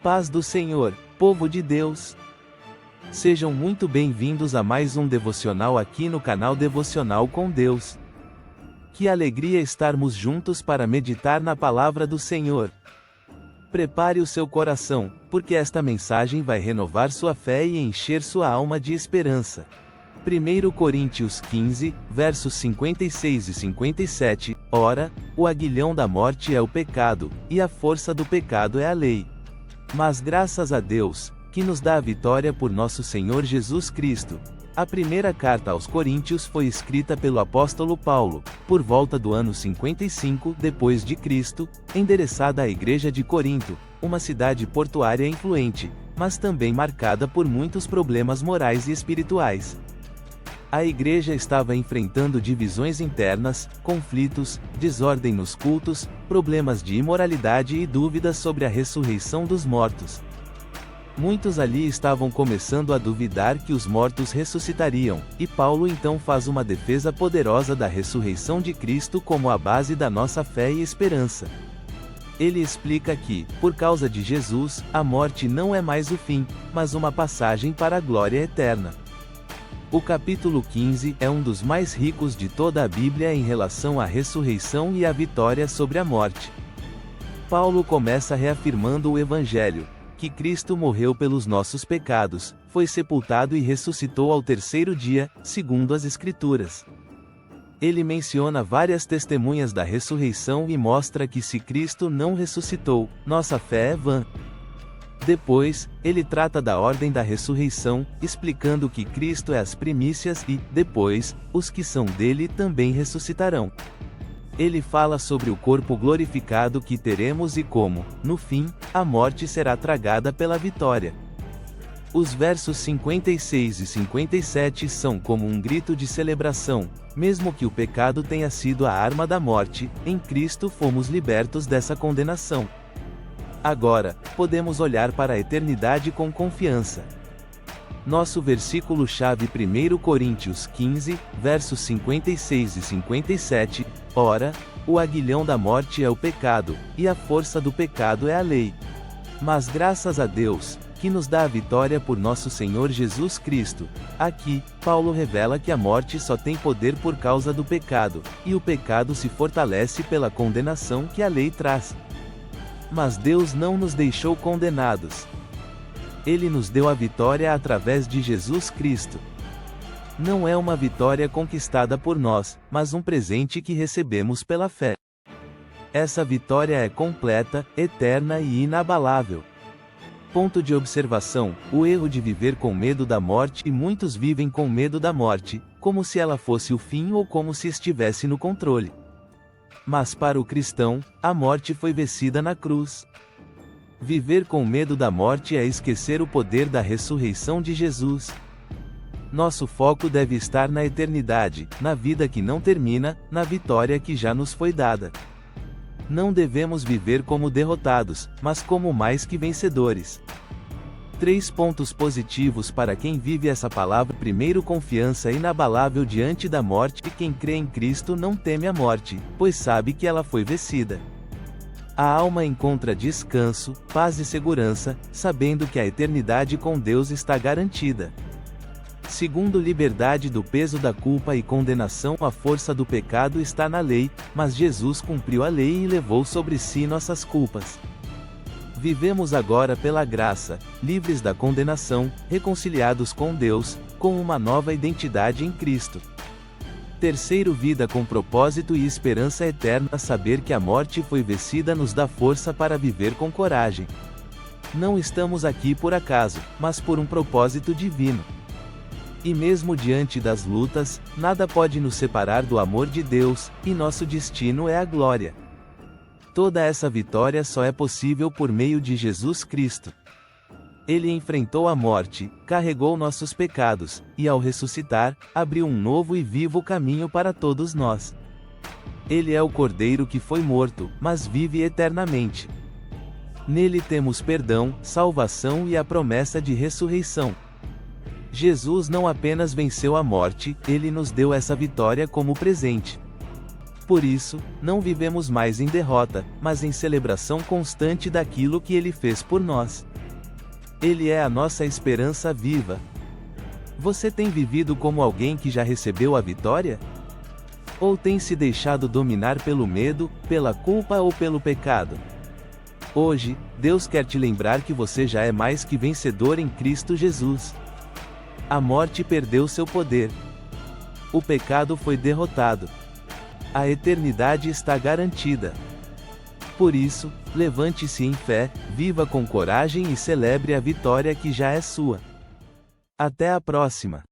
Paz do Senhor, povo de Deus. Sejam muito bem-vindos a mais um devocional aqui no canal Devocional com Deus. Que alegria estarmos juntos para meditar na palavra do Senhor. Prepare o seu coração, porque esta mensagem vai renovar sua fé e encher sua alma de esperança. 1 Coríntios 15, versos 56 e 57, Ora, o aguilhão da morte é o pecado, e a força do pecado é a lei. Mas graças a Deus, que nos dá a vitória por nosso Senhor Jesus Cristo. A primeira carta aos Coríntios foi escrita pelo apóstolo Paulo, por volta do ano 55 depois de Cristo, endereçada à igreja de Corinto, uma cidade portuária influente, mas também marcada por muitos problemas morais e espirituais. A igreja estava enfrentando divisões internas, conflitos, desordem nos cultos, problemas de imoralidade e dúvidas sobre a ressurreição dos mortos. Muitos ali estavam começando a duvidar que os mortos ressuscitariam, e Paulo então faz uma defesa poderosa da ressurreição de Cristo como a base da nossa fé e esperança. Ele explica que, por causa de Jesus, a morte não é mais o fim, mas uma passagem para a glória eterna. O capítulo 15 é um dos mais ricos de toda a Bíblia em relação à ressurreição e à vitória sobre a morte. Paulo começa reafirmando o Evangelho, que Cristo morreu pelos nossos pecados, foi sepultado e ressuscitou ao terceiro dia, segundo as Escrituras. Ele menciona várias testemunhas da ressurreição e mostra que se Cristo não ressuscitou, nossa fé é vã. Depois, ele trata da ordem da ressurreição, explicando que Cristo é as primícias e, depois, os que são dele também ressuscitarão. Ele fala sobre o corpo glorificado que teremos e como, no fim, a morte será tragada pela vitória. Os versos 56 e 57 são como um grito de celebração. Mesmo que o pecado tenha sido a arma da morte, em Cristo fomos libertos dessa condenação. Agora, podemos olhar para a eternidade com confiança. Nosso versículo-chave 1 Coríntios 15, versos 56 e 57, Ora, o aguilhão da morte é o pecado, e a força do pecado é a lei. Mas graças a Deus, que nos dá a vitória por nosso Senhor Jesus Cristo. Aqui, Paulo revela que a morte só tem poder por causa do pecado, e o pecado se fortalece pela condenação que a lei traz. Mas Deus não nos deixou condenados. Ele nos deu a vitória através de Jesus Cristo. Não é uma vitória conquistada por nós, mas um presente que recebemos pela fé. Essa vitória é completa, eterna e inabalável. Ponto de observação: o erro de viver com medo da morte, e muitos vivem com medo da morte, como se ela fosse o fim ou como se estivesse no controle. Mas para o cristão, a morte foi vencida na cruz. Viver com medo da morte é esquecer o poder da ressurreição de Jesus. Nosso foco deve estar na eternidade, na vida que não termina, na vitória que já nos foi dada. Não devemos viver como derrotados, mas como mais que vencedores. 3 pontos positivos para quem vive essa palavra. Primeiro, confiança inabalável diante da morte. Quem crê em Cristo não teme a morte, pois sabe que ela foi vencida. A alma encontra descanso, paz e segurança, sabendo que a eternidade com Deus está garantida. Segundo, liberdade do peso da culpa e condenação. A força do pecado está na lei, mas Jesus cumpriu a lei e levou sobre si nossas culpas. Vivemos agora pela graça, livres da condenação, reconciliados com Deus, com uma nova identidade em Cristo. Terceiro, vida com propósito e esperança eterna. Saber que a morte foi vencida nos dá força para viver com coragem. Não estamos aqui por acaso, mas por um propósito divino. E mesmo diante das lutas, nada pode nos separar do amor de Deus, e nosso destino é a glória. Toda essa vitória só é possível por meio de Jesus Cristo. Ele enfrentou a morte, carregou nossos pecados, e ao ressuscitar, abriu um novo e vivo caminho para todos nós. Ele é o Cordeiro que foi morto, mas vive eternamente. Nele temos perdão, salvação e a promessa de ressurreição. Jesus não apenas venceu a morte, ele nos deu essa vitória como presente. Por isso, não vivemos mais em derrota, mas em celebração constante daquilo que ele fez por nós. Ele é a nossa esperança viva. Você tem vivido como alguém que já recebeu a vitória? Ou tem se deixado dominar pelo medo, pela culpa ou pelo pecado? Hoje, Deus quer te lembrar que você já é mais que vencedor em Cristo Jesus. A morte perdeu seu poder. O pecado foi derrotado. A eternidade está garantida. Por isso, levante-se em fé, viva com coragem e celebre a vitória que já é sua. Até a próxima!